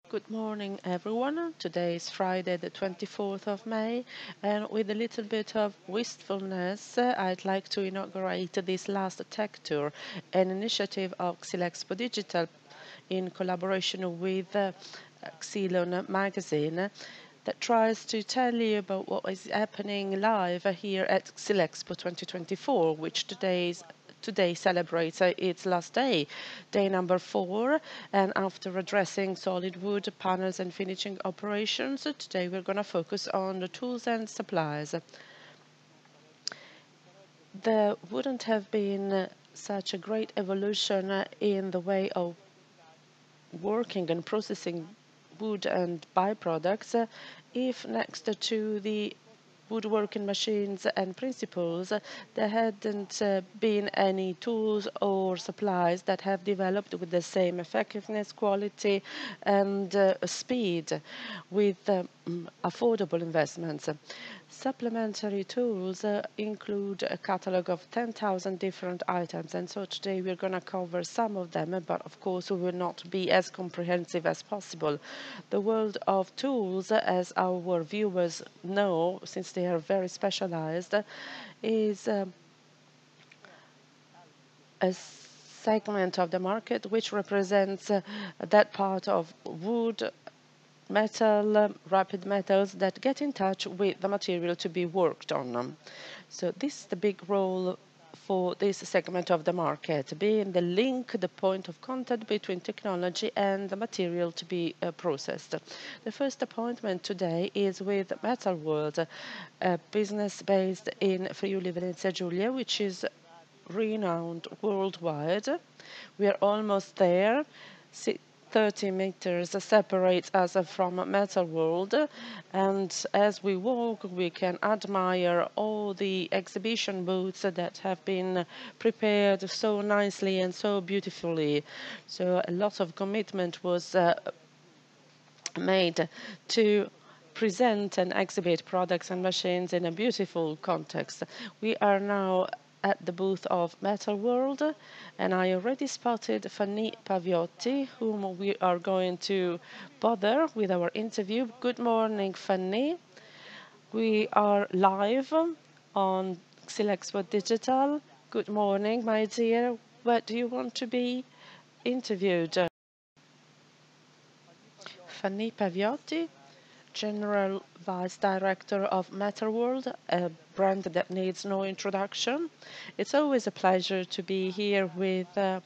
Good morning, everyone. Today is Friday, the 24th of May, and with a little bit of wistfulness, I'd like to inaugurate this last tech tour, an initiative of Xilexpo Digital in collaboration with Xilon magazine that tries to tell you about what is happening live here at Xilexpo 2024, which today celebrates its last day, day number 4. And after addressing solid wood panels and finishing operations, today we're going to focus on the tools and supplies. There wouldn't have been such a great evolution in the way of working and processing wood and byproducts if next to the woodworking machines and principles there hadn't been any tools or supplies that have developed with the same effectiveness, quality and speed with affordable investments. Supplementary tools include a catalog of 10,000 different items, and so today we're going to cover some of them, but of course we will not be as comprehensive as possible. The world of tools, as our viewers know, since they are very specialized, is a segment of the market which represents that part of wood, metal, rapid metals that get in touch with the material to be worked on. So this is the big role for this segment of the market, being the link, the point of contact between technology and the material to be processed. The first appointment today is with Metal World, a business based in Friuli Venezia Giulia, which is renowned worldwide. We are almost there. 30 meters separates us from Metal World, and as we walk we can admire all the exhibition booths that have been prepared so nicely and so beautifully. So a lot of commitment was made to present and exhibit products and machines in a beautiful context. We are now at the booth of Metal World, and I already spotted Fanny Paviotti, whom we are going to bother with our interview. Good morning, Fanny. We are live on Xilexpo Digital. Good morning, my dear. Where do you want to be interviewed? Fanny Paviotti, General Vice Director of Metalworld, a brand that needs no introduction. It's always a pleasure to be here with a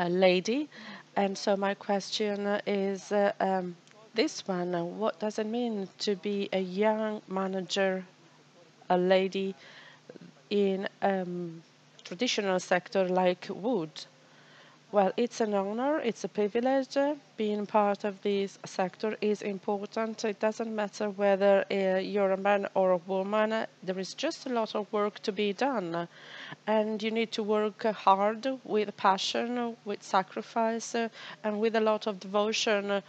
lady. And so my question is this one. What does it mean to be a young manager, a lady in traditional sector like wood? Well, it's an honor, it's a privilege. Being part of this sector is important. It doesn't matter whether you're a man or a woman, there is just a lot of work to be done. And you need to work hard with passion, with sacrifice, and with a lot of devotion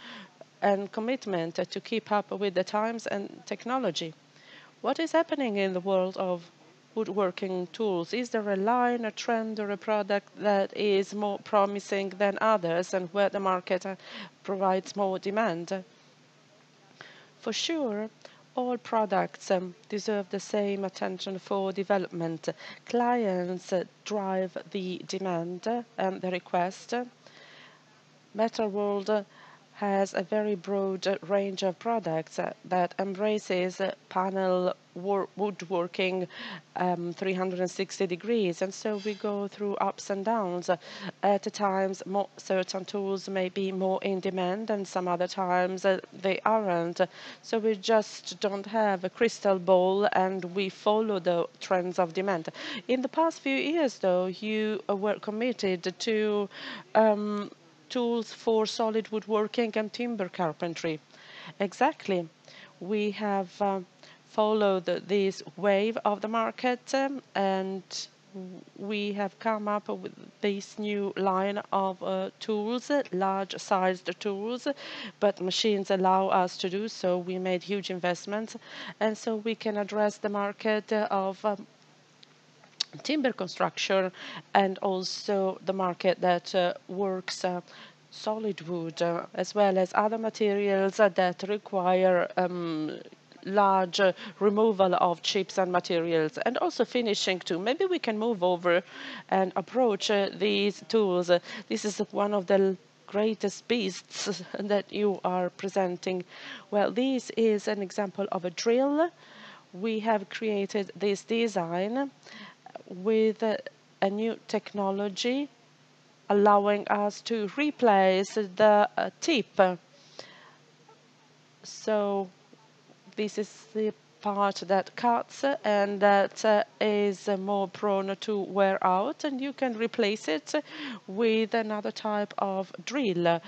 and commitment to keep up with the times and technology. What is happening in the world of woodworking tools? Is there a line, a trend, or a product that is more promising than others and where the market provides more demand? For sure, all products deserve the same attention for development. Clients drive the demand and the request. Metal World has a very broad range of products that embraces panel woodworking 360 degrees, and so we go through ups and downs. At times certain tools may be more in demand and some other times they aren't, so we just don't have a crystal ball and we follow the trends of demand. In the past few years though, you were committed to tools for solid woodworking and timber carpentry. Exactly. We have followed this wave of the market and we have come up with this new line of tools, large-sized tools, but machines allow us to do so. We made huge investments, and so we can address the market of timber construction and also the market that works solid wood, as well as other materials that require large removal of chips and materials, and also finishing too. Maybe we can move over and approach these tools. This is one of the greatest beasts that you are presenting. Well, this is an example of a drill. We have created this design with a new technology allowing us to replace the tip. So this is the part that cuts and that is more prone to wear out, and you can replace it with another type of drill,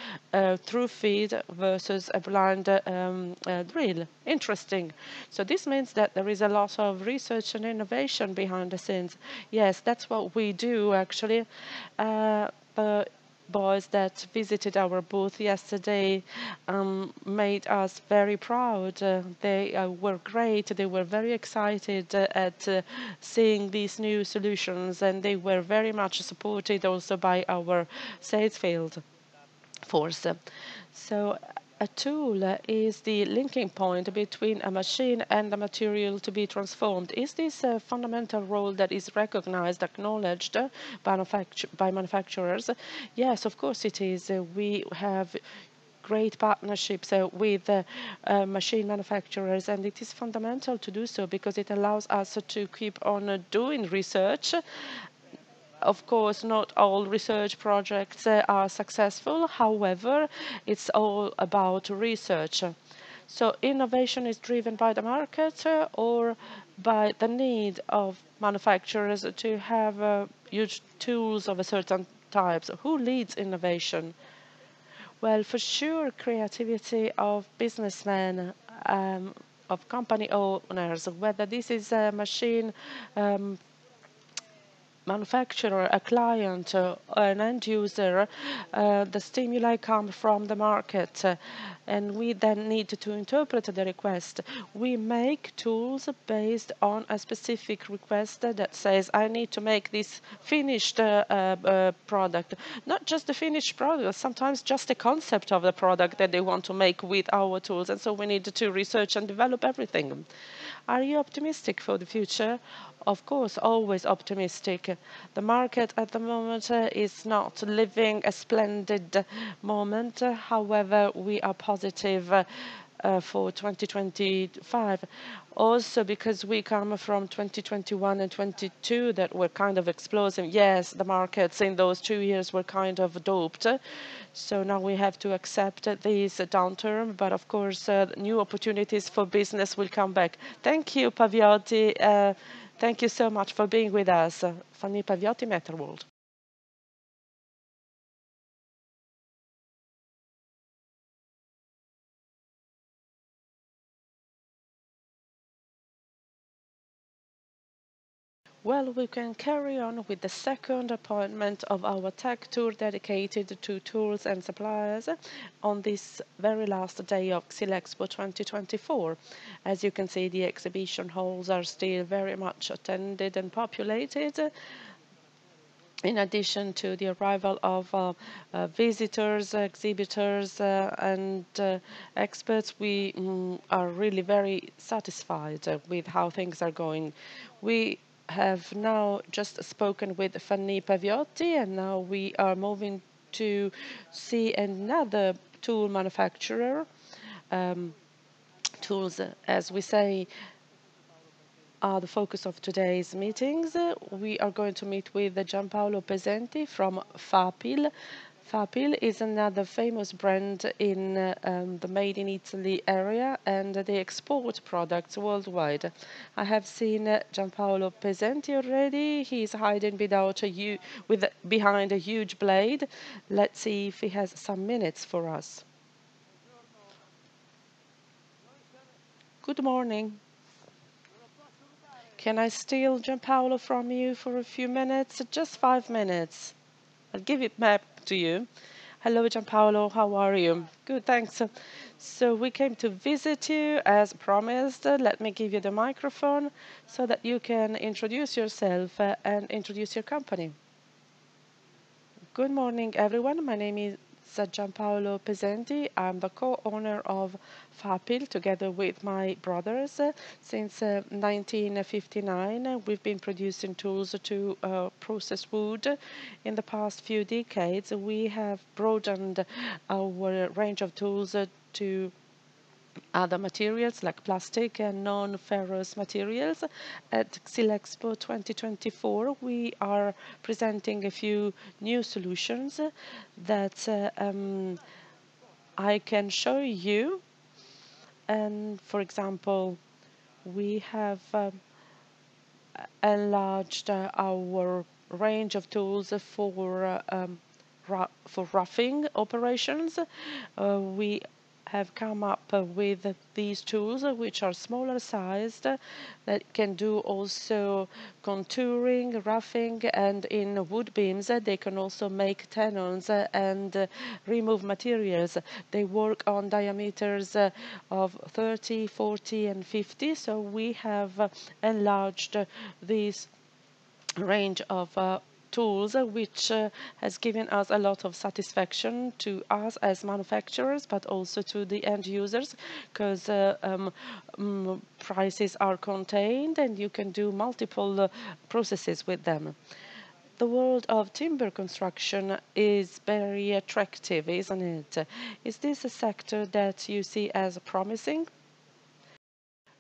through feed versus a blind drill. Interesting. So this means that there is a lot of research and innovation behind the scenes. Yes, that's what we do actually. The boys that visited our booth yesterday made us very proud. They were great. They were very excited at seeing these new solutions, and they were very much supported also by our sales field force. So a tool is the linking point between a machine and the material to be transformed. Is this a fundamental role that is recognized, acknowledged by manufacturers? Yes, of course it is. We have great partnerships with machine manufacturers, and it is fundamental to do so because it allows us to keep on doing research. Of course, not all research projects are successful. However, it's all about research. So innovation is driven by the market or by the need of manufacturers to have huge tools of a certain types. Who leads innovation? Well, for sure, creativity of businessmen, of company owners, whether this is a machine manufacturer, a client, an end user, the stimuli come from the market, and we then need to interpret the request. We make tools based on a specific request that says, I need to make this finished product. Not just the finished product, sometimes just the concept of the product that they want to make with our tools, and so we need to research and develop everything. Are you optimistic for the future? Of course, always optimistic. The market at the moment is not living a splendid moment. However, we are positive for 2025. Also because we come from 2021 and 22 that were kind of explosive. Yes, the markets in those 2 years were kind of doped. So now we have to accept this downturn. But of course, new opportunities for business will come back. Thank you, Paviotti. Thank you so much for being with us. Fanny Paviotti, Metalworld. Well, we can carry on with the second appointment of our tech tour dedicated to tools and suppliers on this very last day of Xylexpo 2024. As you can see, the exhibition halls are still very much attended and populated. In addition to the arrival of visitors, exhibitors, and experts, we are really very satisfied with how things are going. We have now just spoken with Fanny Paviotti, and now we are moving to see another tool manufacturer. Tools, as we say, are the focus of today's meetings. We are going to meet with Giampaolo Pesenti from Fapil. Fapil is another famous brand in the Made in Italy area, and they export products worldwide. I have seen Giampaolo Pesenti already. He's hiding behind a huge blade. Let's see if he has some minutes for us. Good morning. Can I steal Giampaolo from you for a few minutes? Just 5 minutes. I'll give it back to you. Hello, Giampaolo. How are you? Good, thanks. So we came to visit you as promised. Let me give you the microphone so that you can introduce yourself and introduce your company. Good morning, everyone. My name is Gianpaolo Pesenti. I'm the co-owner of Fapil together with my brothers. Since 1959, we've been producing tools to process wood. In the past few decades, we have broadened our range of tools to other materials like plastic and non-ferrous materials. At Xilexpo 2024, we are presenting a few new solutions that I can show you. And for example, we have enlarged our range of tools for roughing operations. We have come up with these tools which are smaller sized that can do also contouring, roughing, and in wood beams they can also make tenons and remove materials. They work on diameters of 30, 40, and 50. So we have enlarged these range of tools, which has given us a lot of satisfaction to us as manufacturers, but also to the end users, because prices are contained and you can do multiple processes with them. The world of timber construction is very attractive, isn't it? Is this a sector that you see as promising?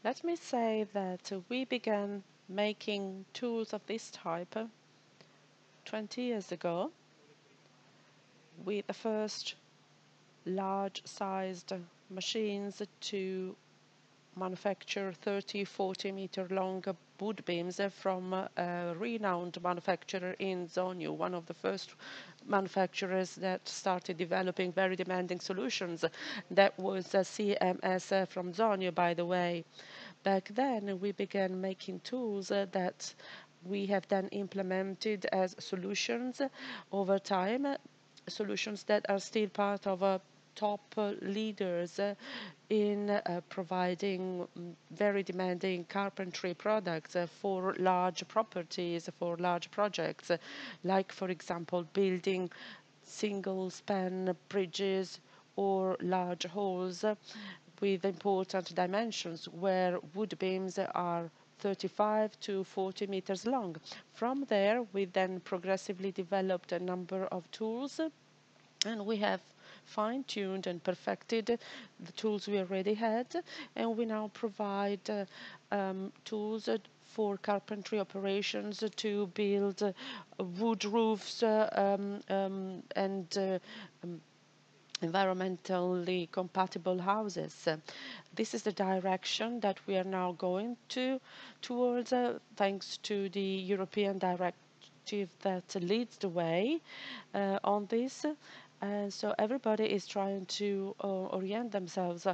Let me say that we began making tools of this type 20 years ago with the first large-sized machines to manufacture 30, 40-meter long wood beams from a renowned manufacturer in Zonyo, one of the first manufacturers that started developing very demanding solutions. That was CMS from Zonyo, by the way. Back then, we began making tools that we have then implemented as solutions over time, solutions that are still part of top leaders in providing very demanding carpentry products for large properties, for large projects, like, for example, building single span bridges or large halls with important dimensions where wood beams are 35 to 40 meters long. From there, we then progressively developed a number of tools, and we have fine-tuned and perfected the tools we already had, and we now provide tools for carpentry operations to build wood roofs and environmentally compatible houses. This is the direction that we are now going towards, thanks to the European directive that leads the way on this. And so everybody is trying to orient themselves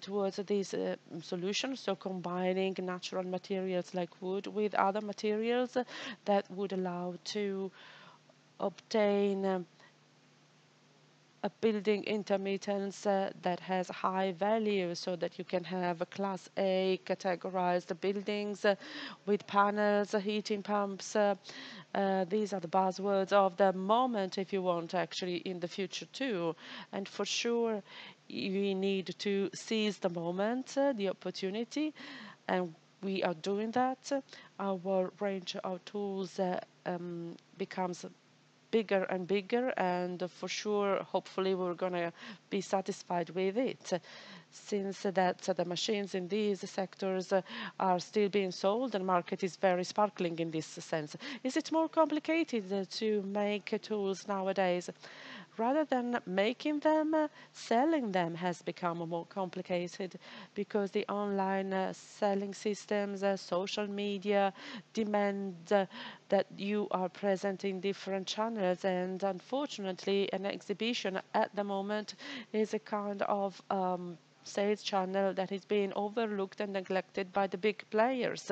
towards these solutions, so combining natural materials like wood with other materials that would allow to obtain a building intermittence that has high value, so that you can have a class A categorized buildings with panels, heating pumps. These are the buzzwords of the moment, if you want, actually in the future too. And for sure, we need to seize the moment, the opportunity, and we are doing that. Our range of tools becomes bigger and bigger, and for sure, hopefully, we're gonna be satisfied with it, since that the machines in these sectors are still being sold and market is very sparkling in this sense. Is it more complicated to make tools nowadays? Rather than making them, selling them has become more complicated, because the online selling systems, social media demand that you are present in different channels, and unfortunately an exhibition at the moment is a kind of sales channel that is being overlooked and neglected by the big players.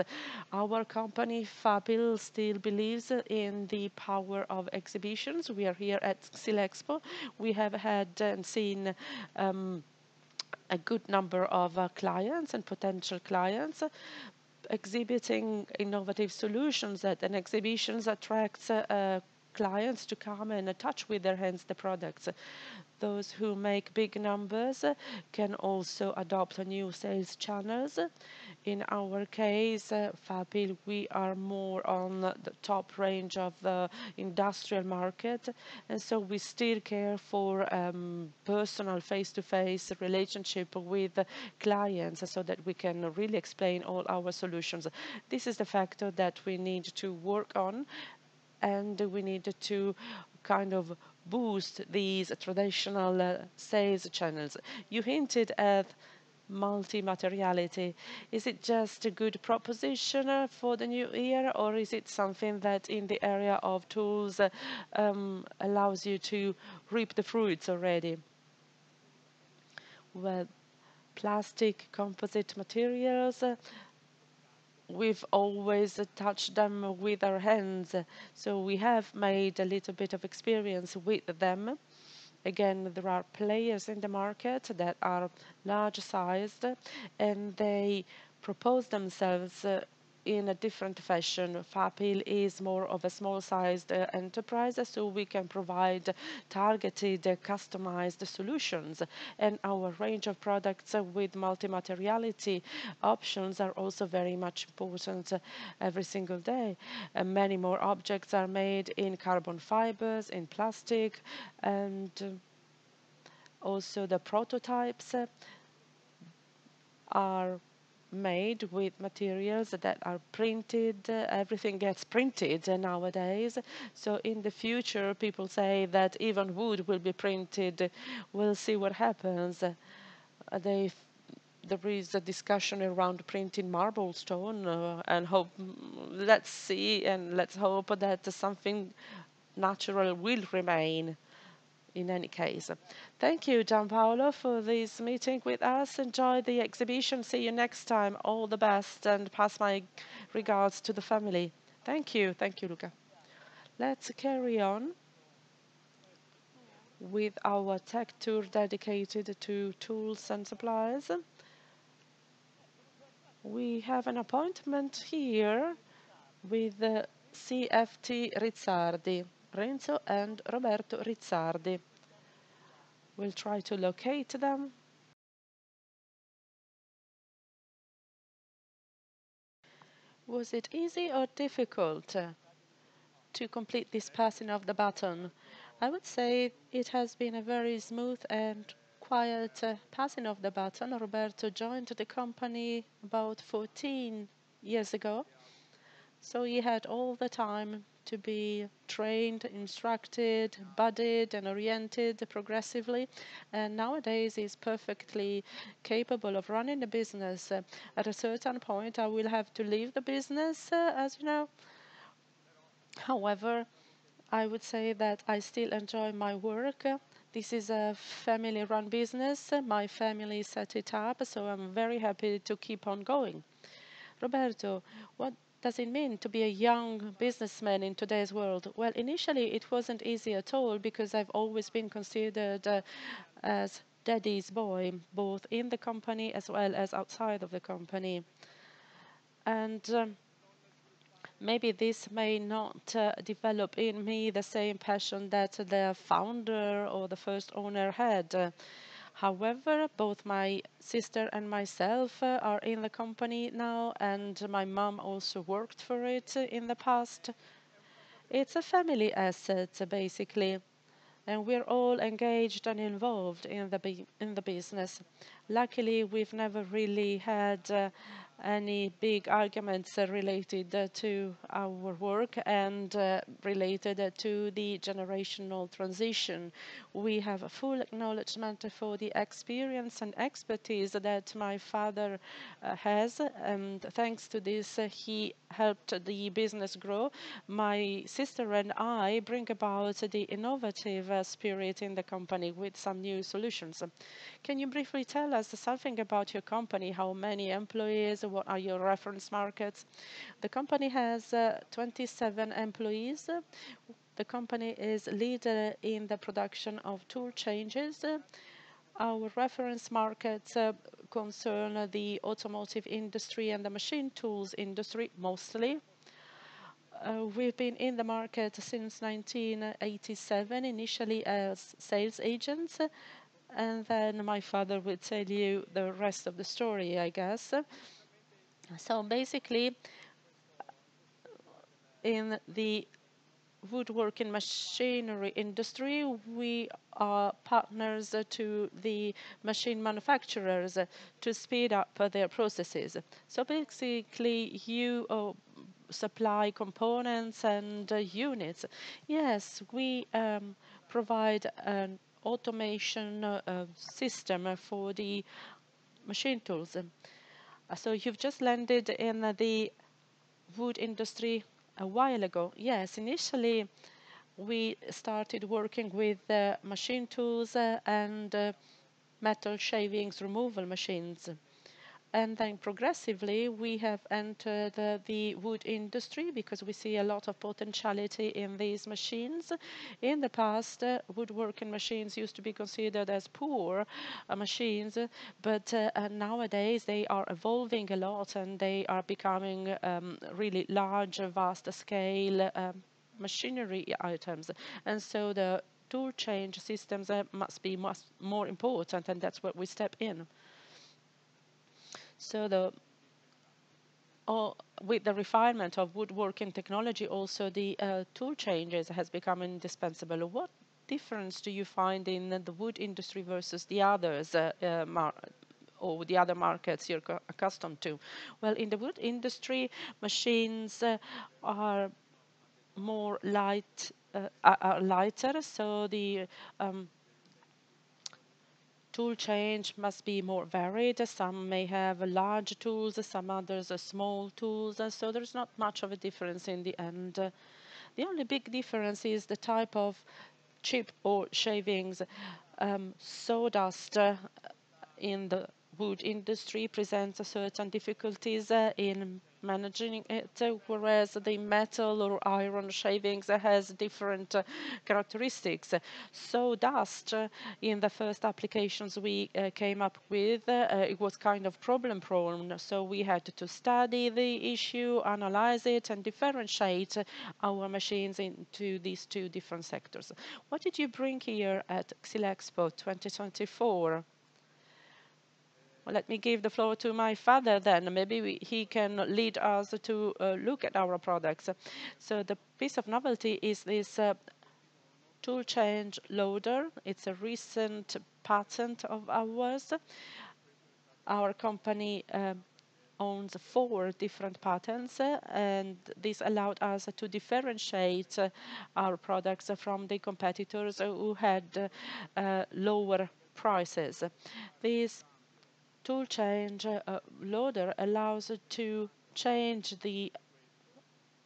Our company Fapil still believes in the power of exhibitions. We are here at Xilexpo. We have had and seen a good number of clients and potential clients exhibiting innovative solutions. That an exhibitions attracts clients to come and touch with their hands the products. Those who make big numbers can also adopt new sales channels. In our case, Fapil, we are more on the top range of the industrial market, and so we still care for personal face-to-face relationship with clients so that we can really explain all our solutions. This is the factor that we need to work on, and we need to kind of boost these traditional sales channels. You hinted at multi-materiality. Is it just a good proposition for the new year, or is it something that in the area of tools allows you to reap the fruits already? Well, plastic composite materials, we've always touched them with our hands, so we have made a little bit of experience with them. Again, there are players in the market that are large sized, and they propose themselves in a different fashion. Fapil is more of a small-sized enterprise, so we can provide targeted, customized solutions. And our range of products with multi-materiality options are also very much important every single day. Many more objects are made in carbon fibers, in plastic, and also the prototypes are made with materials that are printed. Everything gets printed nowadays. So in the future, people say that even wood will be printed. We'll see what happens. They there is a discussion around printing marble stone, and hope. Let's see, and let's hope that something natural will remain. In any case, thank you, Gianpaolo, for this meeting with us. Enjoy the exhibition. See you next time. All the best, and pass my regards to the family. Thank you. Thank you, Luca. Let's carry on with our tech tour dedicated to tools and supplies. We have an appointment here with CFT Rizzardi, Renzo and Roberto Rizzardi. We'll try to locate them. Was it easy or difficult to complete this passing of the baton? I would say it has been a very smooth and quiet passing of the baton. Roberto joined the company about 14 years ago, so he had all the time to be trained, instructed, buddied, and oriented progressively. And nowadays, he's perfectly capable of running the business. At a certain point, I will have to leave the business, as you know. However, I would say that I still enjoy my work. This is a family run business. My family set it up, so I'm very happy to keep on going. Roberto, what does it mean to be a young businessman in today's world? Well, initially it wasn't easy at all because I've always been considered as daddy's boy, both in the company as well as outside of the company. And maybe this may not develop in me the same passion that the founder or the first owner had. However, both my sister and myself are in the company now, and my mom also worked for it in the past. It's a family asset, basically, and we're all engaged and involved in the business. Luckily, we've never really had any big arguments related to our work and related to the generational transition. We have a full acknowledgement for the experience and expertise that my father has, and thanks to this, he helped the business grow. My sister and I bring about the innovative spirit in the company with some new solutions. Can you briefly tell us something about your company? How many employees? What are your reference markets? The company has 27 employees. The company is leader in the production of tool changes. Our reference markets concern the automotive industry and the machine tools industry mostly. We've been in the market since 1987, initially as sales agents, and then my father will tell you the rest of the story, I guess. So basically, in the woodworking machinery industry, we are partners to the machine manufacturers to speed up their processes. So basically, you supply components and units. Yes, we provide an automation system for the machine tools. So you've just landed in the wood industry a while ago. Yes, initially we started working with machine tools and metal shavings removal machines. And then progressively, we have entered the wood industry because we see a lot of potentiality in these machines. In the past, woodworking machines used to be considered as poor machines, but nowadays they are evolving a lot and they are becoming really large, vast scale machinery items. And so the tool change systems must be much more important, and that's what we step in. So with the refinement of woodworking technology, also the tool changes has become indispensable. What difference do you find in the wood industry versus the others, or the other markets you're accustomed to? Well, in the wood industry, machines are more are lighter, so the tool change must be more varied. Some may have large tools, some others are small tools, so there's not much of a difference in the end. The only big difference is the type of chip or shavings. Sawdust in the wood industry presents certain difficulties in managing it, whereas the metal or iron shavings has different characteristics. So dust, in the first applications we came up with, it was kind of problem prone. So we had to study the issue, analyze it, and differentiate our machines into these two different sectors. What did you bring here at Xylexpo 2024? Well, let me give the floor to my father then. Maybe he can lead us to look at our products. So the piece of novelty is this tool change loader. It's a recent patent of ours. Our company owns 4 different patents, and this allowed us to differentiate our products from the competitors who had lower prices. This tool change loader allows to change the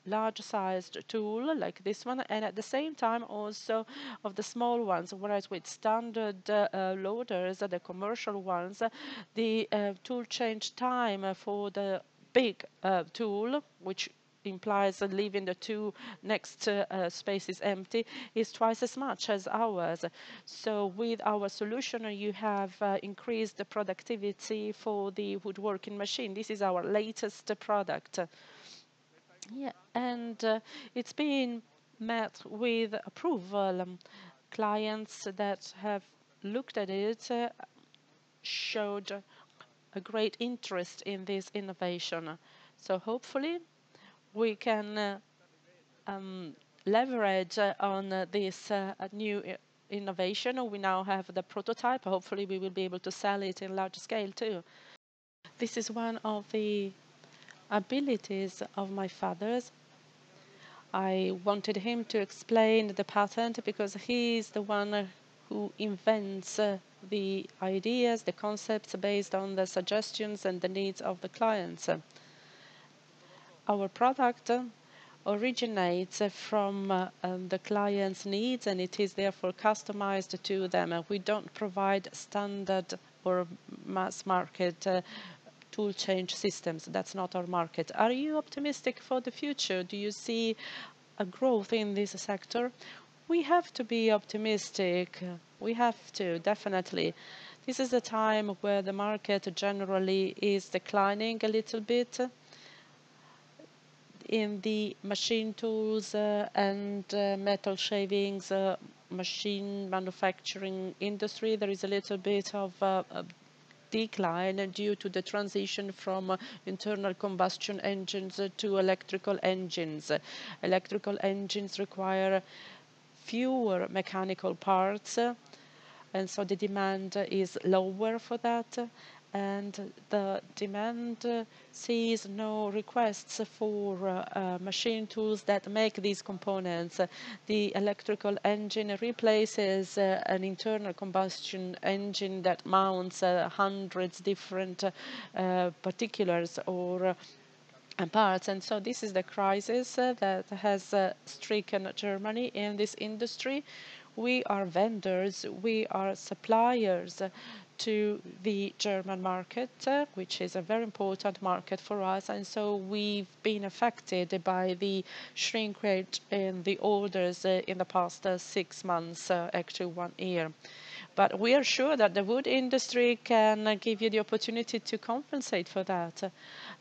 large sized tool like this one, and at the same time also of the small ones, whereas with standard loaders, the commercial ones, the tool change time for the big tool, which implies leaving the two next spaces empty, is twice as much as ours. So with our solution, you have increased the productivity for the woodworking machine. This is our latest product. Yeah, and it's been met with approval. Clients that have looked at it showed a great interest in this innovation. So hopefully we can leverage on this new innovation. We now have the prototype. Hopefully we will be able to sell it in large scale too. This is one of the abilities of my father's. I wanted him to explain the patent because he is the one who invents the ideas, the concepts based on the suggestions and the needs of the clients. Our product originates from the client's needs, and it is therefore customized to them. We don't provide standard or mass market tool change systems. That's not our market. Are you optimistic for the future? Do you see a growth in this sector? We have to be optimistic. We have to, definitely. This is a time where the market generally is declining a little bit. in the machine tools and metal shavings machine manufacturing industry, there is a little bit of decline due to the transition from internal combustion engines to electrical engines. Electrical engines require fewer mechanical parts, and so the demand is lower for that, and the demand sees no requests for machine tools that make these components. The electrical engine replaces an internal combustion engine that mounts hundreds different particulars or parts. And so this is the crisis that has stricken Germany in this industry. We are vendors, we are suppliers to the German market, which is a very important market for us. And so we've been affected by the shrink rate in the orders in the past 6 months, actually 1 year. But we are sure that the wood industry can give you the opportunity to compensate for that.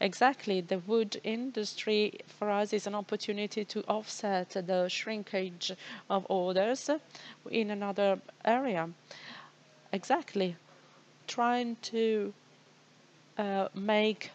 Exactly, the wood industry for us is an opportunity to offset the shrinkage of orders in another area. Exactly, trying to make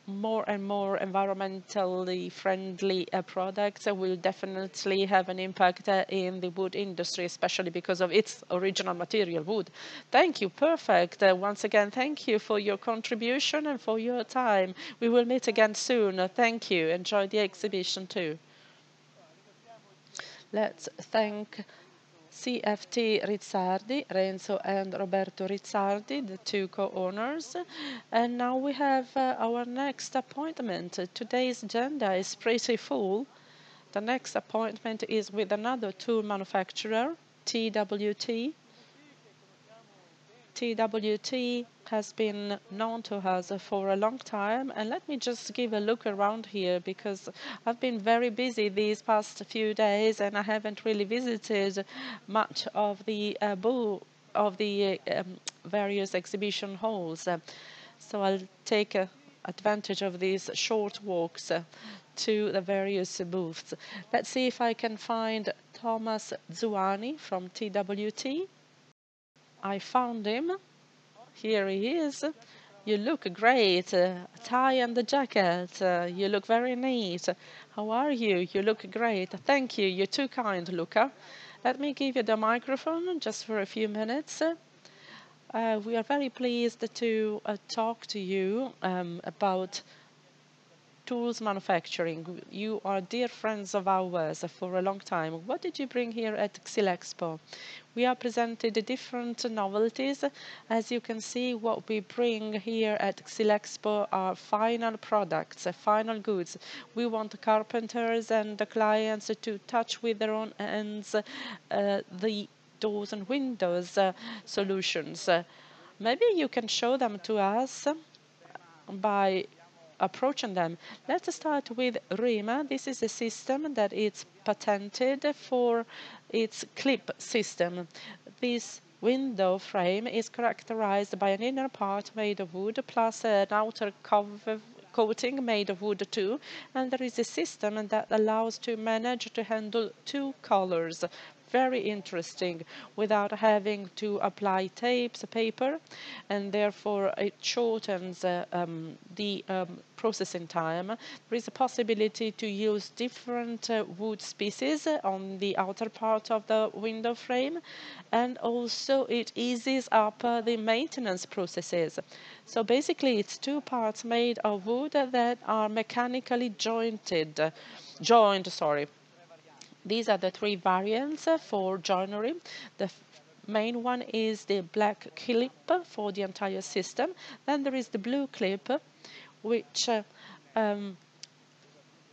more and more environmentally friendly products will definitely have an impact in the wood industry, especially because of its original material, wood. Thank you. Perfect. Once again, thank you for your contribution and for your time. We will meet again soon. Thank you. Enjoy the exhibition too. Let's thank CFT Rizzardi, Renzo and Roberto Rizzardi, the two co-owners. And now we have our next appointment. Today's agenda is pretty full. The next appointment is with another tool manufacturer, TWT. TWT has been known to us for a long time, and let me just give a look around here because I've been very busy these past few days and I haven't really visited much of the various exhibition halls. So I'll take advantage of these short walks to the various booths. Let's see if I can find Thomas Zuani from TWT. I found him. Here he is. You look great. Tie and the jacket. You look very neat. How are you? You look great. Thank you. You're too kind, Luca. Let me give you the microphone just for a few minutes. We are very pleased to talk to you about tools manufacturing. You are dear friends of ours for a long time. What did you bring here at Xilexpo? We are presented different novelties. As you can see, what we bring here at Xilexpo are final products, final goods. We want the carpenters and the clients to touch with their own hands the doors and windows solutions. Maybe you can show them to us by approaching them. Let's start with Rima. This is a system that is patented for its clip system. This window frame is characterized by an inner part made of wood plus an outer coating made of wood too, and there is a system that allows to manage to handle 2 colors. Very interesting, without having to apply tapes, paper, and therefore it shortens the processing time. There is a possibility to use different wood species on the outer part of the window frame, and also it eases up the maintenance processes. So basically it's 2 parts made of wood that are mechanically joined. These are the 3 variants for joinery. The main one is the black clip for the entire system. Then there is the blue clip, which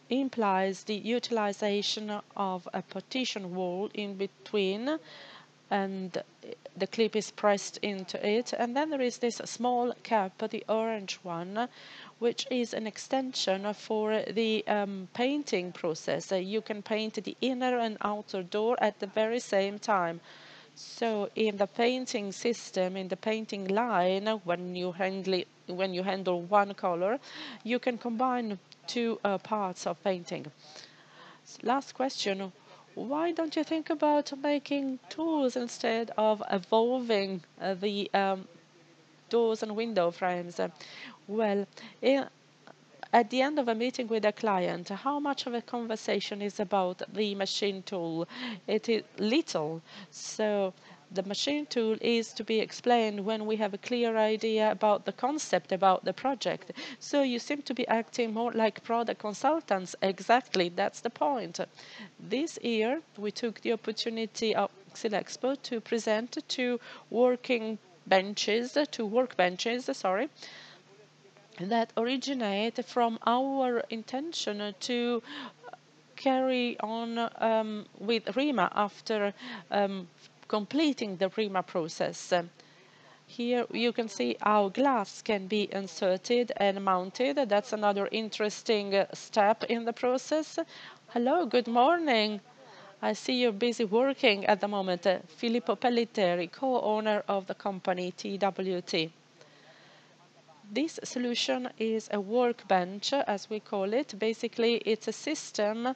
implies the utilization of a partition wall in between, and the clip is pressed into it. And then there is this small cap, the orange one, which is an extension for the painting process. You can paint the inner and outer door at the very same time. So in the painting system, in the painting line, when you handle one color, you can combine two parts of painting. Last question. Why don't you think about making tools instead of evolving the doors and window frames? Well, in, at the end of a meeting with a client, how much of a conversation is about the machine tool? It is little. So the machine tool is to be explained when we have a clear idea about the concept, about the project. So you seem to be acting more like product consultants. Exactly, that's the point. This year, we took the opportunity of Expo to present two workbenches, sorry, that originate from our intention to carry on with RIMA after completing the RIMA process. Here you can see how glass can be inserted and mounted. That's another interesting step in the process. Hello, good morning. I see you're busy working at the moment. Filippo Pellitteri, co-owner of the company TWT. This solution is a workbench, as we call it. Basically, it's a system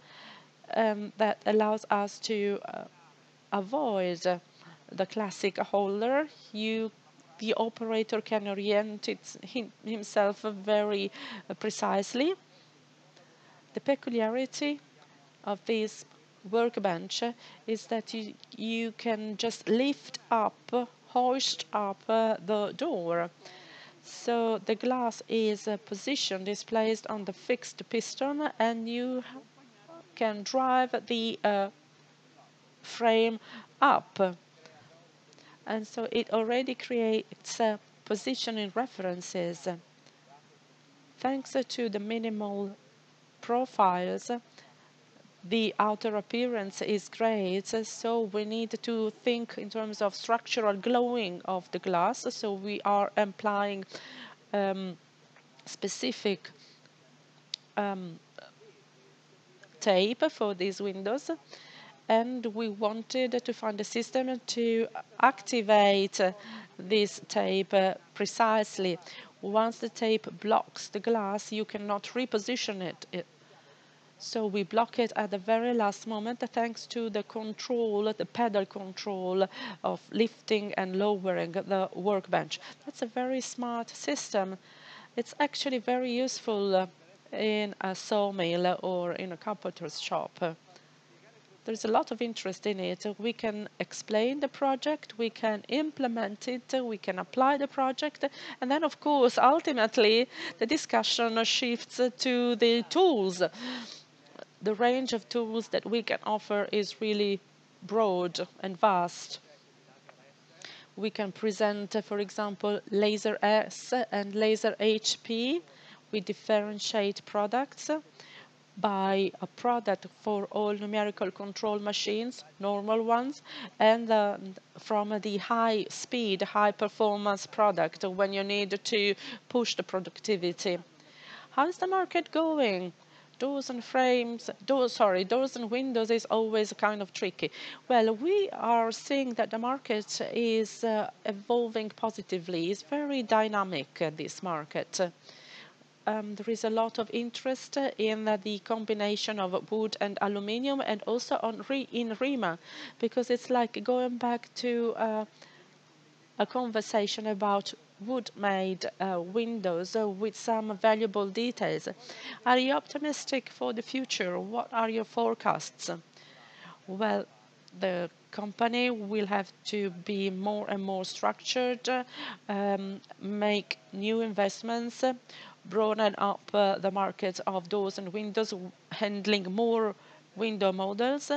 that allows us to avoid the classic holder. The operator can orient himself very precisely. The peculiarity of this workbench is that you can just lift up, hoist up the door. So the glass is positioned, is placed on the fixed piston, and you can drive the frame up. And so it already creates positioning references. Thanks to the minimal profiles, the outer appearance is great, so we need to think in terms of structural glowing of the glass. So we are applying specific tape for these windows, and we wanted to find a system to activate this tape precisely. Once the tape blocks the glass, you cannot reposition it. So we block it at the very last moment thanks to the control, the pedal control of lifting and lowering the workbench. That's a very smart system. It's actually very useful in a sawmill or in a carpenter's shop. There's a lot of interest in it. We can explain the project, we can implement it, we can apply the project, and then, of course, ultimately, the discussion shifts to the tools. The range of tools that we can offer is really broad and vast. We can present, for example, Laser S and Laser HP. We differentiate products by a product for all numerical control machines, normal ones, and from the high speed, high performance product when you need to push the productivity. How is the market going? Doors and windows is always kind of tricky. Well, we are seeing that the market is evolving positively. It's very dynamic, this market. There is a lot of interest in the combination of wood and aluminium, and also in RIMA, because it's like going back to a conversation about wood-made windows with some valuable details. Are you optimistic for the future? What are your forecasts? Well, the company will have to be more and more structured, make new investments, broaden up the market of doors and windows, handling more window models.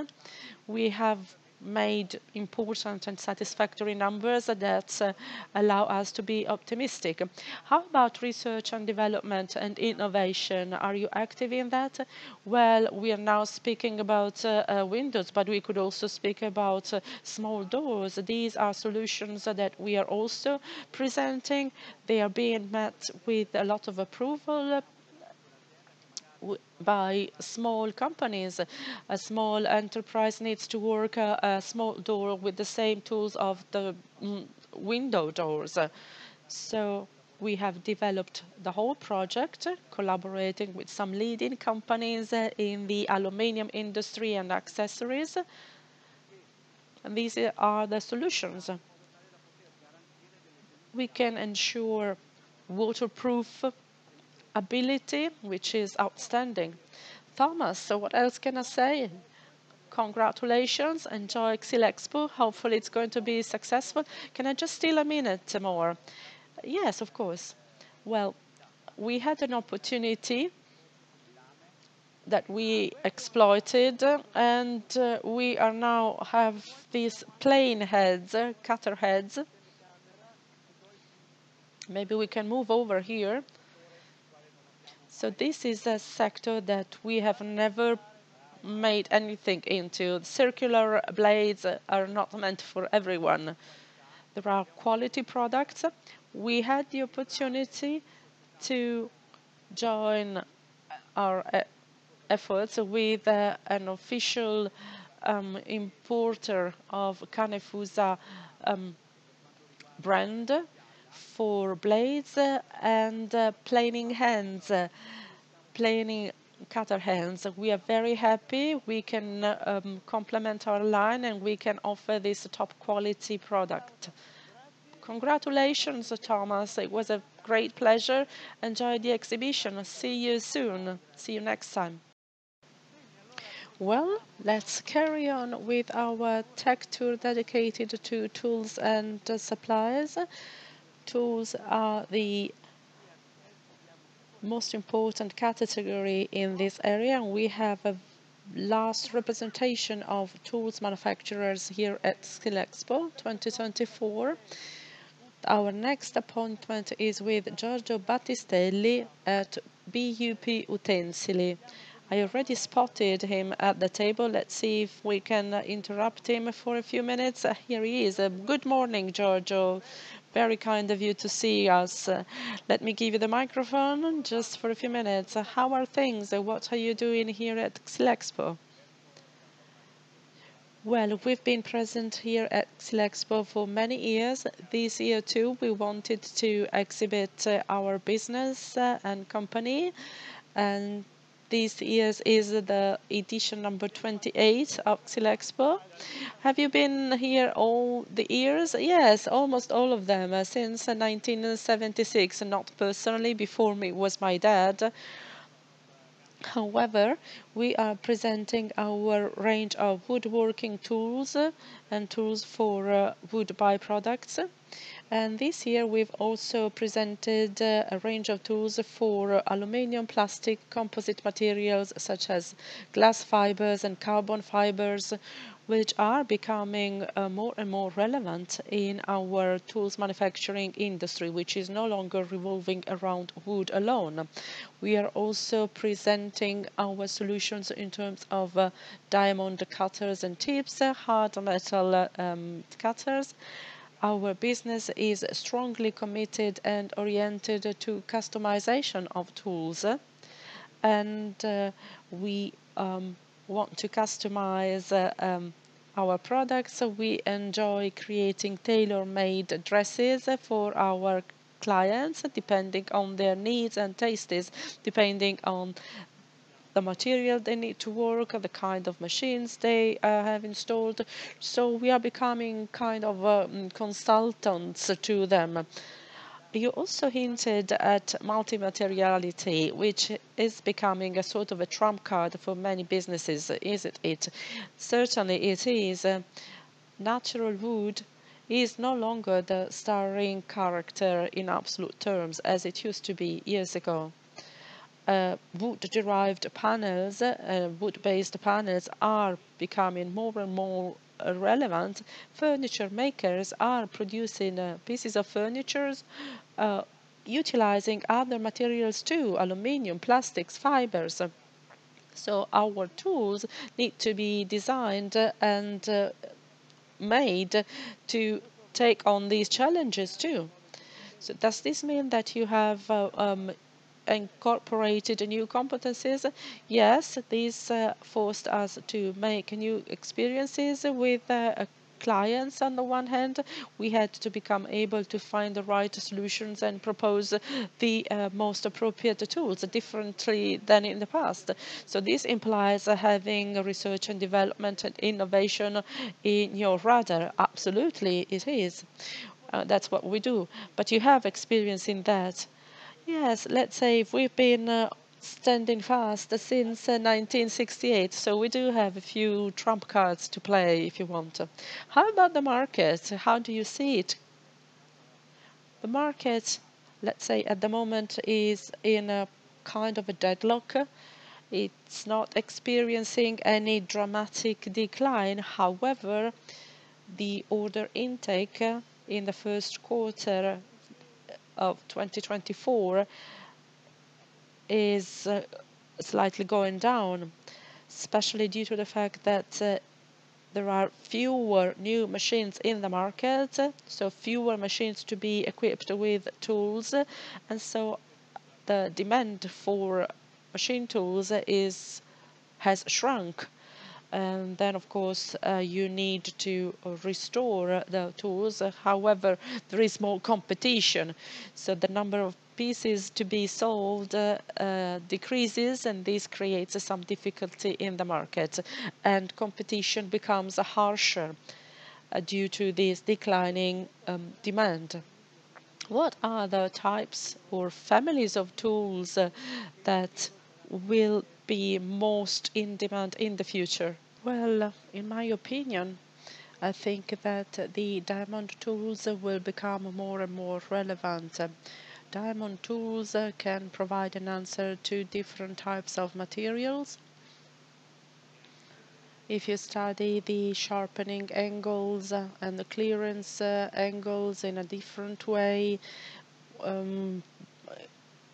We have made important and satisfactory numbers that allow us to be optimistic. How about research and development and innovation? Are you active in that? Well, we are now speaking about windows, but we could also speak about small doors. These are solutions that we are also presenting. They are being met with a lot of approval. by small companies. A small enterprise needs to work a small door with the same tools of the window doors. So we have developed the whole project, collaborating with some leading companies in the aluminium industry and accessories. And these are the solutions. We can ensure waterproof ability, which is outstanding. Thomas, so what else can I say? Congratulations, enjoy Expo. Hopefully it's going to be successful. Can I just steal a minute more? Yes, of course. Well, we had an opportunity that we exploited, and we are now have these plane heads, cutter heads. Maybe we can move over here. So this is a sector that we have never made anything into. Circular blades are not meant for everyone. There are quality products. We had the opportunity to join our efforts with an official importer of Kanefusa brand for blades and planing hands, planing cutter hands. We are very happy. We can complement our line and we can offer this top quality product. Congratulations, Thomas. It was a great pleasure. Enjoy the exhibition. See you soon. See you next time. Well, let's carry on with our tech tour dedicated to tools and supplies. Tools are the most important category in this area, and we have a last representation of tools manufacturers here at SkillExpo 2024. Our next appointment is with Giorgio Battistelli at BUP Utensili. I already spotted him at the table. Let's see if we can interrupt him for a few minutes. Here he is. Good morning, Giorgio. Very kind of you to see us. Let me give you the microphone just for a few minutes. How are things? What are you doing here at SkillExpo? Well, we've been present here at SkillExpo for many years. This year too, we wanted to exhibit our business and company, and this year is the edition number 28 of SkillExpo. Have you been here all the years? Yes, almost all of them, since 1976. Not personally, before me was my dad. However, we are presenting our range of woodworking tools and tools for wood byproducts. And this year we've also presented a range of tools for aluminium, plastic, composite materials such as glass fibers and carbon fibers, which are becoming more and more relevant in our tools manufacturing industry, which is no longer revolving around wood alone. We are also presenting our solutions in terms of diamond cutters and tips, hard metal cutters. Our business is strongly committed and oriented to customization of tools, and we want to customize our products. We enjoy creating tailor-made dresses for our clients, depending on their needs and tastes, depending on the material they need to work, the kind of machines they have installed. So we are becoming kind of consultants to them. You also hinted at multi-materiality, which is becoming a sort of a trump card for many businesses, isn't it? Certainly it is. Natural wood is no longer the starring character in absolute terms as it used to be years ago. Wood-derived panels, wood-based panels are becoming more and more relevant. Furniture makers are producing pieces of furniture utilizing other materials too, aluminium, plastics, fibers. So our tools need to be designed and made to take on these challenges too. So does this mean that you have incorporated new competencies. Yes, these forced us to make new experiences with clients. On the one hand, we had to become able to find the right solutions and propose the most appropriate tools differently than in the past. So this implies having research and development and innovation in your radar. Absolutely, it is. That's what we do. But you have experience in that. Yes, let's say if we've been standing fast since 1968, so we do have a few trump cards to play if you want. How about the market? How do you see it? The market, let's say at the moment, is in a kind of a deadlock. It's not experiencing any dramatic decline. However, the order intake in the first quarter of 2024 is slightly going down, especially due to the fact that there are fewer new machines in the market, so fewer machines to be equipped with tools, and so the demand for machine tools has shrunk. And then of course you need to restore the tools. However, there is more competition, so the number of pieces to be sold decreases, and this creates some difficulty in the market, and competition becomes harsher due to this declining demand. What are the types or families of tools that will be most in demand in the future? Well, in my opinion, I think that the diamond tools will become more and more relevant. Diamond tools can provide an answer to different types of materials. If you study the sharpening angles and the clearance angles in a different way um,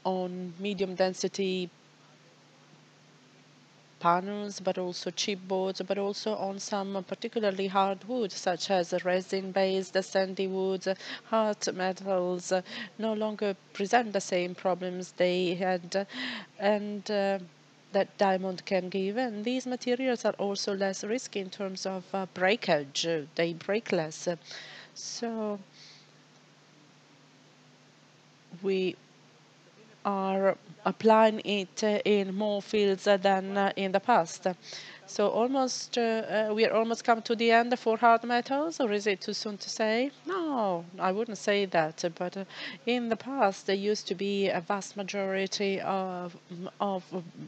on medium density panels, but also chipboards, but also on some particularly hard woods, such as resin-based sandy woods, hard metals, no longer present the same problems they had, and that diamond can give. And these materials are also less risky in terms of breakage. They break less. So we are applying it in more fields than in the past. So we are almost come to the end for hard metals, or is it too soon to say? No, I wouldn't say that. But in the past, there used to be a vast majority of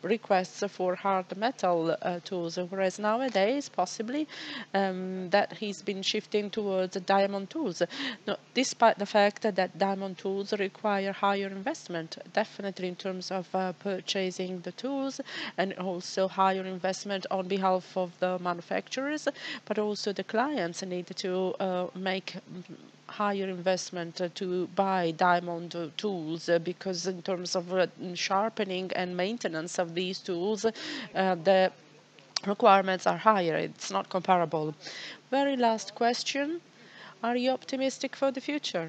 requests for hard metal tools, whereas nowadays, possibly, that has been shifting towards diamond tools. No, despite the fact that diamond tools require higher investment, definitely in terms of purchasing the tools, and also higher investment on behalf of the manufacturers, but also the clients need to make higher investment to buy diamond tools because in terms of sharpening and maintenance of these tools, the requirements are higher. It's not comparable. Very last question. Are you optimistic for the future?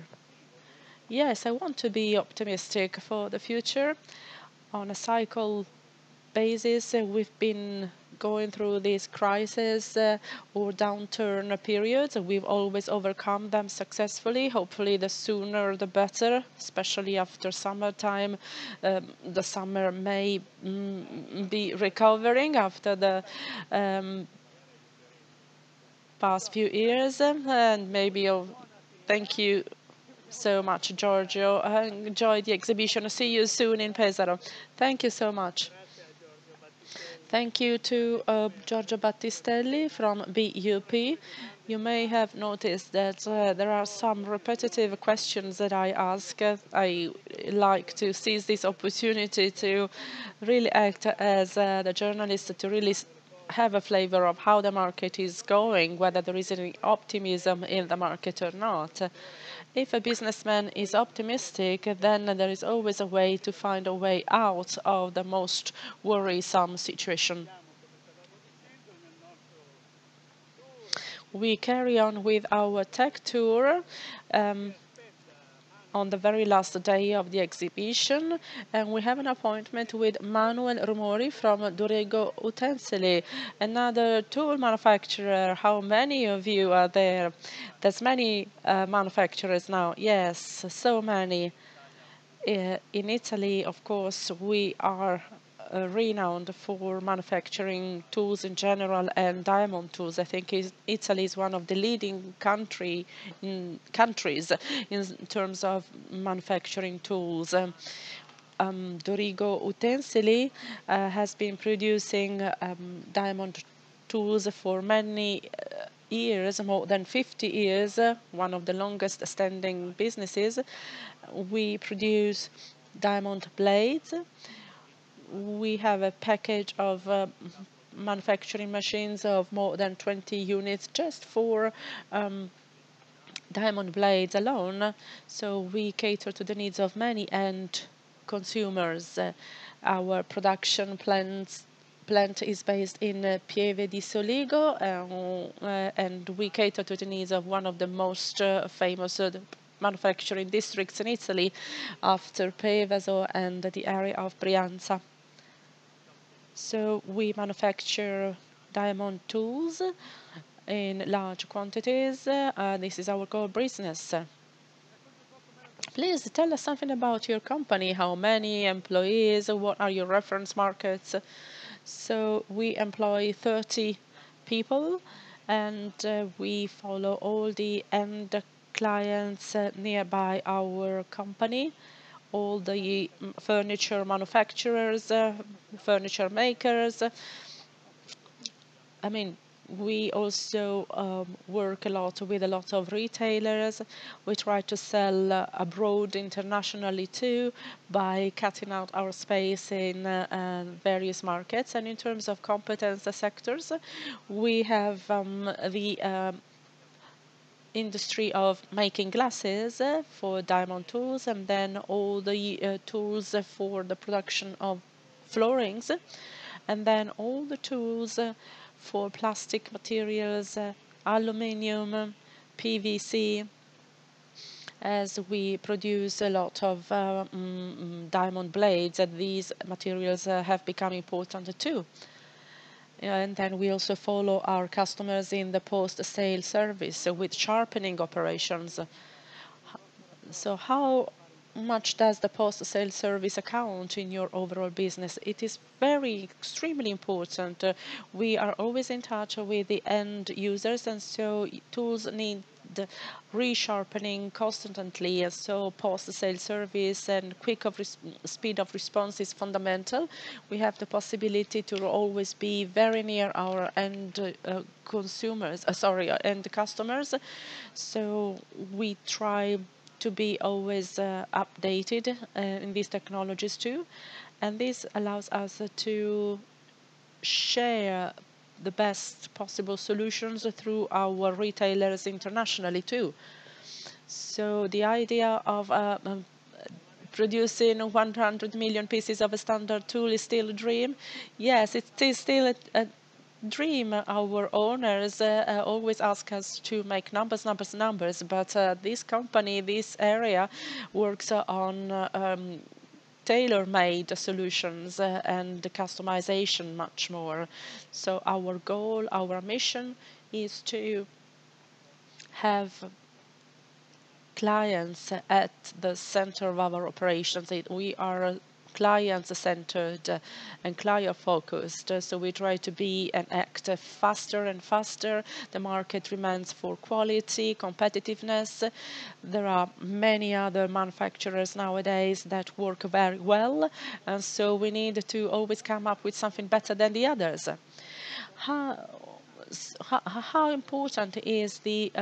Yes, I want to be optimistic for the future. On a cycle basis, we've been going through these crises or downturn periods. We've always overcome them successfully. Hopefully, the sooner the better, especially after summertime. The summer may be recovering after the past few years, and maybe thank you so much, Giorgio. I enjoyed the exhibition. See you soon in Pesaro. Thank you so much. Thank you to Giorgio Battistelli from BUP. You may have noticed that there are some repetitive questions that I ask. I like to seize this opportunity to really act as the journalist to really have a flavor of how the market is going, whether there is any optimism in the market or not. If a businessman is optimistic, then there is always a way to find a way out of the most worrisome situation. We carry on with our tech tour. Um, on the very last day of the exhibition, and we have an appointment with Manuel Rumori from Dorigo Utensili, another tool manufacturer. How many of you are there? There's many manufacturers now. Yes, so many. In Italy, of course, we are renowned for manufacturing tools in general and diamond tools. I think Italy is one of the leading countries in terms of manufacturing tools. Dorigo Utensili has been producing diamond tools for many years, more than 50 years, one of the longest standing businesses. We produce diamond blades. We have a package of manufacturing machines of more than 20 units just for diamond blades alone. So we cater to the needs of many end consumers. Our production plant is based in Pieve di Soligo, and we cater to the needs of one of the most famous manufacturing districts in Italy after Peveso and the area of Brianza. So we manufacture diamond tools in large quantities. This is our core business. Please tell us something about your company. How many employees? What are your reference markets? So we employ 30 people, and we follow all the end clients nearby our company, all the furniture manufacturers, furniture makers. I mean, we also work a lot with a lot of retailers. We try to sell abroad internationally too by cutting out our space in various markets. And in terms of competence sectors, we have the industry of making glasses for diamond tools, and then all the tools for the production of floorings, and then all the tools for plastic materials, aluminium, PVC, as we produce a lot of diamond blades, and these materials have become important too. And then we also follow our customers in the post-sale service with sharpening operations. So how much does the post-sale service account in your overall business? It is very extremely important. We are always in touch with the end users, and so tools need the resharpening constantly. So post-sale service and speed of response is fundamental. We have the possibility to always be very near our end end customers. So we try to be always updated in these technologies too, and this allows us to share the best possible solutions through our retailers internationally too. So the idea of producing 100 million pieces of a standard tool is still a dream. Yes, it is still a dream. Our owners always ask us to make numbers, but this company, this area, works on tailor-made solutions and customization much more. So our goal, our mission is to have clients at the center of our operations. We are client-centered and client-focused, so we try to be and act faster and faster. The market demands for quality, competitiveness. There are many other manufacturers nowadays that work very well, and so we need to always come up with something better than the others. How important is the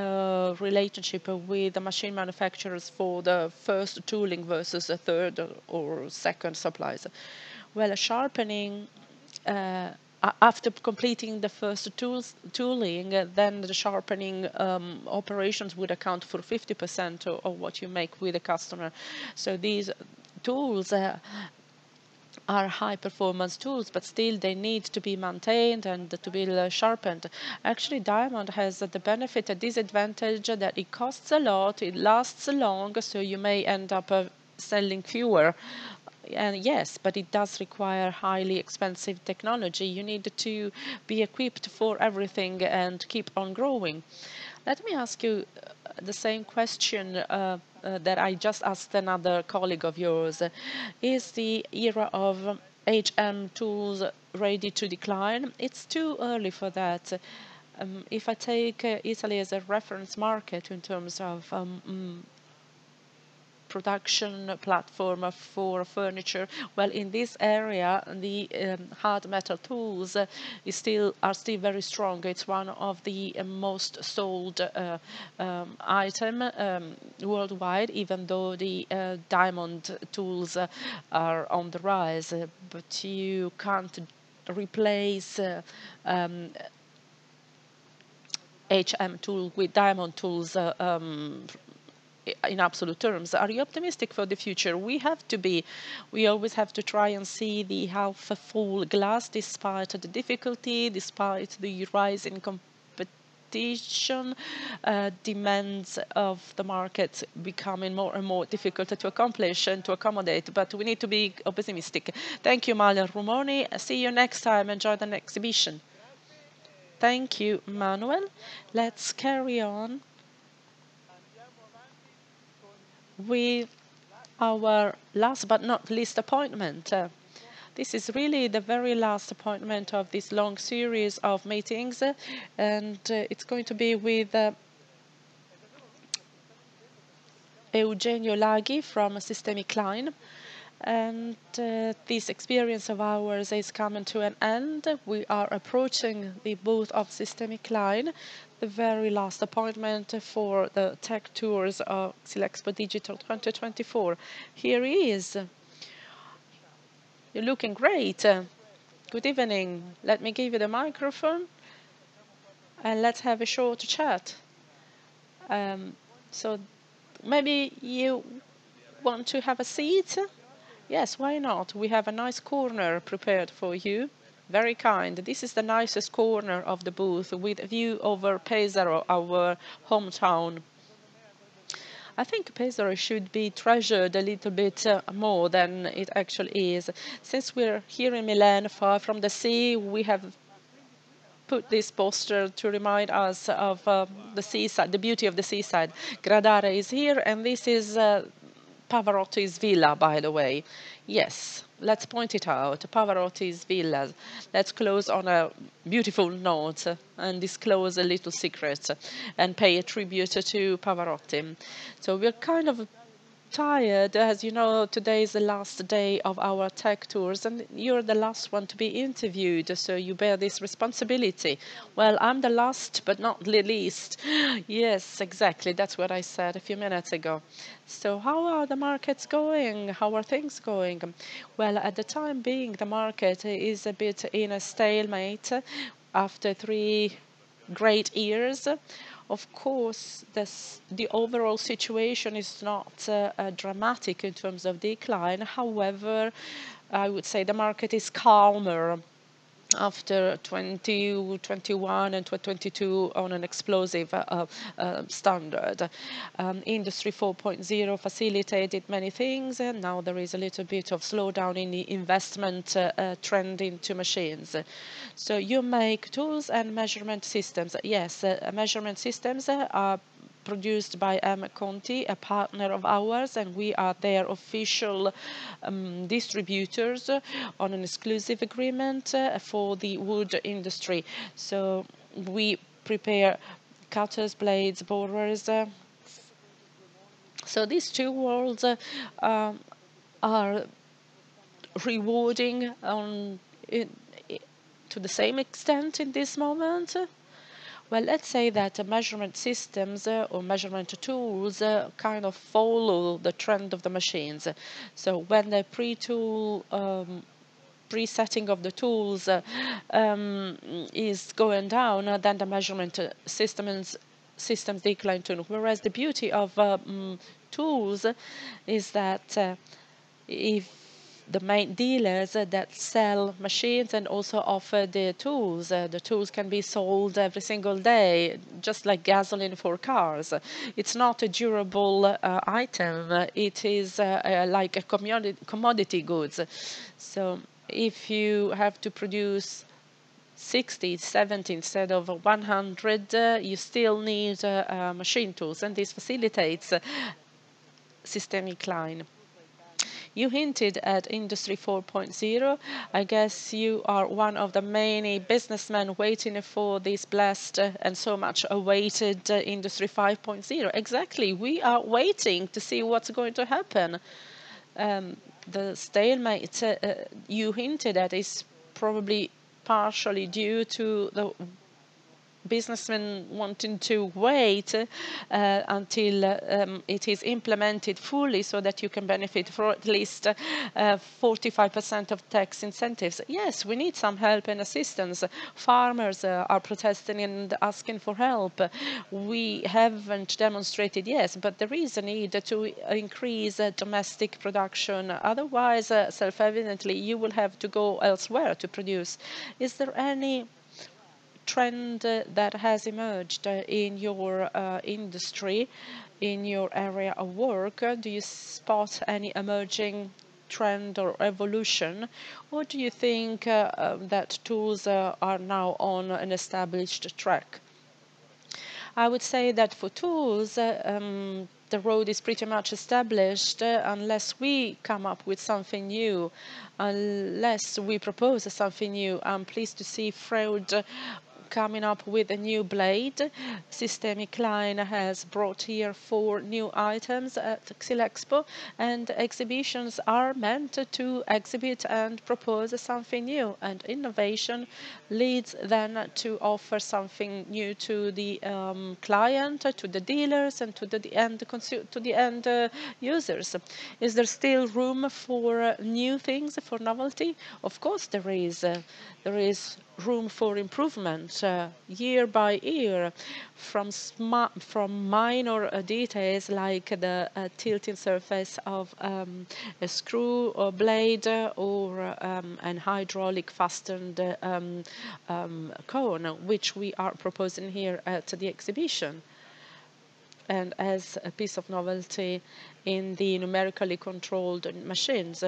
relationship with the machine manufacturers for the first tooling versus the third or second supplies? Well, sharpening after completing the first tooling, then the sharpening operations would account for 50% of what you make with a customer. So these tools are high performance tools, but still they need to be maintained and to be sharpened. Actually, diamond has the benefit, a disadvantage that it costs a lot, it lasts long, so you may end up selling fewer. And yes, but it does require highly expensive technology. You need to be equipped for everything and keep on growing. Let me ask you the same question that I just asked another colleague of yours. Is the era of HM tools ready to decline? It's too early for that. If I take Italy as a reference market in terms of production platform for furniture. Well, in this area, the hard metal tools are still very strong. It's one of the most sold item worldwide, even though the diamond tools are on the rise. But you can't replace HM tool with diamond tools in absolute terms. Are you optimistic for the future? We have to be. We always have to try and see the half full glass, despite the difficulty, despite the rise in competition, demands of the market becoming more and more difficult to accomplish and to accommodate. But we need to be optimistic. Thank you, Malia Rumoni. See you next time. Enjoy the exhibition. Thank you, Manuel. Let's carry on with our last but not least appointment. This is really the very last appointment of this long series of meetings, and it's going to be with Eugenio Laghi from Systemic Klein. And this experience of ours is coming to an end. We are approaching the booth of Systemic Klein, the very last appointment for the tech tours of Silexpo Digital 2024. Here he is. You're looking great. Good evening. Let me give you the microphone and let's have a short chat. So maybe you want to have a seat? Yes, why not? We have a nice corner prepared for you. Very kind. This is the nicest corner of the booth with a view over Pesaro, our hometown. I think Pesaro should be treasured a little bit more than it actually is. Since we're here in Milan, far from the sea, we have put this poster to remind us of the seaside, the beauty of the seaside. Gradare is here, and this is Pavarotti's villa, by the way. Yes, let's point it out. Pavarotti's villa. Let's close on a beautiful note and disclose a little secret and pay a tribute to Pavarotti. So we're kind of tired. As you know, today is the last day of our tech tours, and you're the last one to be interviewed, so you bear this responsibility. Well, I'm the last, but not the least. Yes, exactly. That's what I said a few minutes ago. So how are the markets going? How are things going? Well, at the time being, the market is a bit in a stalemate after 3 great years. Of course, the overall situation is not dramatic in terms of decline. However, I would say the market is calmer after 2021 and 2022 on an explosive standard. Industry 4.0 facilitated many things, and now there is a little bit of slowdown in the investment trend into machines. So you make tools and measurement systems. Yes, measurement systems are produced by M. Conti, a partner of ours, and we are their official distributors on an exclusive agreement for the wood industry. So we prepare cutters, blades, borers. So these two worlds are rewarding to the same extent in this moment. Well, let's say that measurement systems or measurement tools kind of follow the trend of the machines. So when the presetting of the tools is going down, then the measurement systems decline too. Whereas the beauty of tools is that if the main dealers that sell machines and also offer the tools. The tools can be sold every single day, just like gasoline for cars. It's not a durable item. It is like a commodity goods. So if you have to produce 60, 70 instead of 100, you still need machine tools, and this facilitates systemic line. You hinted at Industry 4.0. I guess you are one of the many businessmen waiting for this blessed and so much awaited Industry 5.0. Exactly. We are waiting to see what's going to happen. The stalemate you hinted at is probably partially due to the businessmen wanting to wait until it is implemented fully so that you can benefit for at least 45% of tax incentives. Yes, we need some help and assistance. Farmers are protesting and asking for help. We haven't demonstrated, yes, but there is a need to increase domestic production. Otherwise, self-evidently, you will have to go elsewhere to produce. Is there any trend that has emerged in your industry, in your area of work? Do you spot any emerging trend or evolution, or do you think that tools are now on an established track? I would say that for tools, the road is pretty much established unless we come up with something new, unless we propose something new. I'm pleased to see Freud coming up with a new blade. Systemic Line has brought here 4 new items at Xilexpo, and exhibitions are meant to exhibit and propose something new, and innovation leads then to offer something new to the client, to the dealers, and to the end users. Is there still room for new things, for novelty? Of course there is. There is room for improvement year by year, from minor details like the tilting surface of a screw or blade or an hydraulic fastened cone, which we are proposing here at the exhibition. And as a piece of novelty in the numerically controlled machines.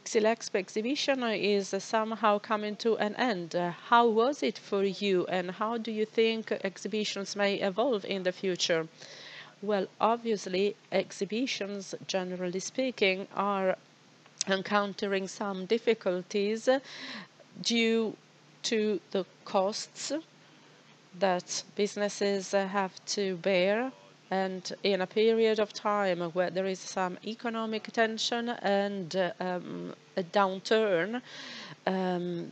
Xilexpo exhibition is somehow coming to an end. How was it for you, and how do you think exhibitions may evolve in the future? Well, obviously, exhibitions, generally speaking, are encountering some difficulties due to the costs that businesses have to bear, and in a period of time where there is some economic tension and a downturn,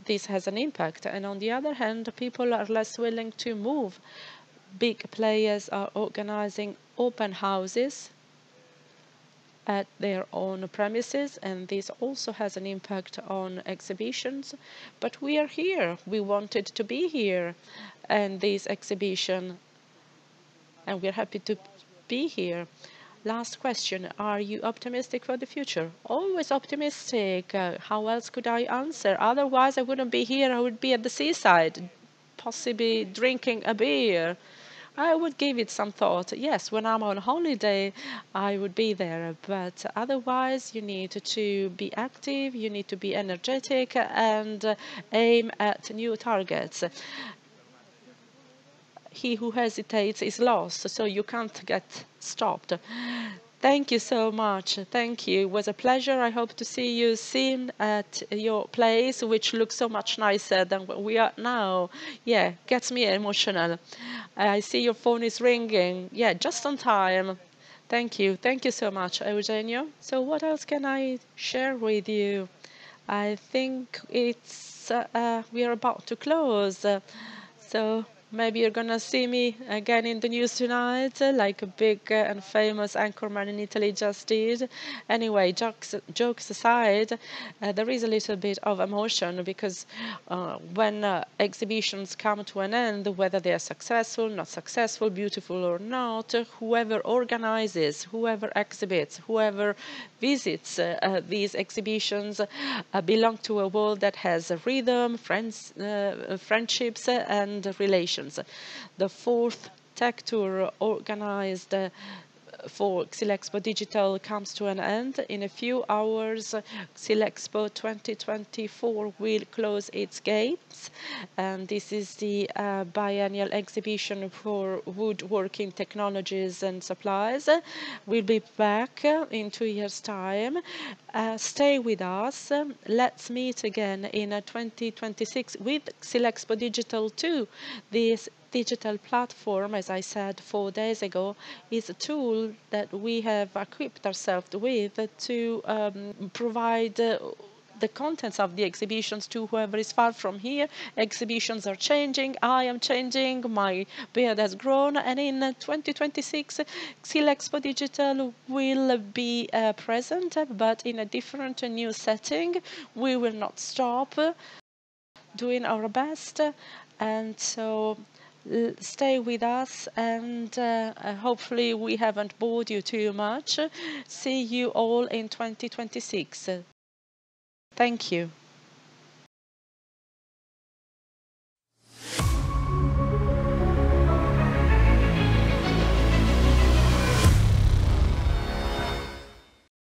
this has an impact. And on the other hand, people are less willing to move. Big players are organizing open houses at their own premises, and this also has an impact on exhibitions. But we are here. We wanted to be here and this exhibition, and we're happy to be here. Last question, are you optimistic for the future? Always optimistic. How else could I answer? Otherwise I wouldn't be here. I would be at the seaside, possibly drinking a beer. I would give it some thought. Yes, when I'm on holiday, I would be there. But otherwise, you need to be active, you need to be energetic, and aim at new targets. He who hesitates is lost, so you can't get stopped. Thank you so much. Thank you. It was a pleasure. I hope to see you soon at your place, which looks so much nicer than where we are now. Yeah, gets me emotional. I see your phone is ringing. Yeah, just on time. Thank you. Thank you so much, Eugenio. So what else can I share with you? I think it's we are about to close. So Maybe you're gonna see me again in the news tonight, like a big and famous anchorman in Italy just did. Anyway, jokes aside, there is a little bit of emotion because when exhibitions come to an end, whether they are successful, not successful, beautiful or not, whoever organizes, whoever exhibits, whoever visits these exhibitions belong to a world that has a rhythm, friendships, and relations. The fourth tech tour organized for Xilexpo Digital comes to an end. In a few hours, Xilexpo 2024 will close its gates. And this is the biennial exhibition for woodworking technologies and supplies. We'll be back in 2 years' time. Stay with us. Let's meet again in 2026 with Xilexpo Digital 2. This digital platform, as I said 4 days ago, is a tool that we have equipped ourselves with to provide the contents of the exhibitions to whoever is far from here. Exhibitions are changing, I am changing, my beard has grown, and in 2026, Xilexpo Digital will be present, but in a different new setting. We will not stop doing our best, and so stay with us, and hopefully we haven't bored you too much. See you all in 2026. Thank you.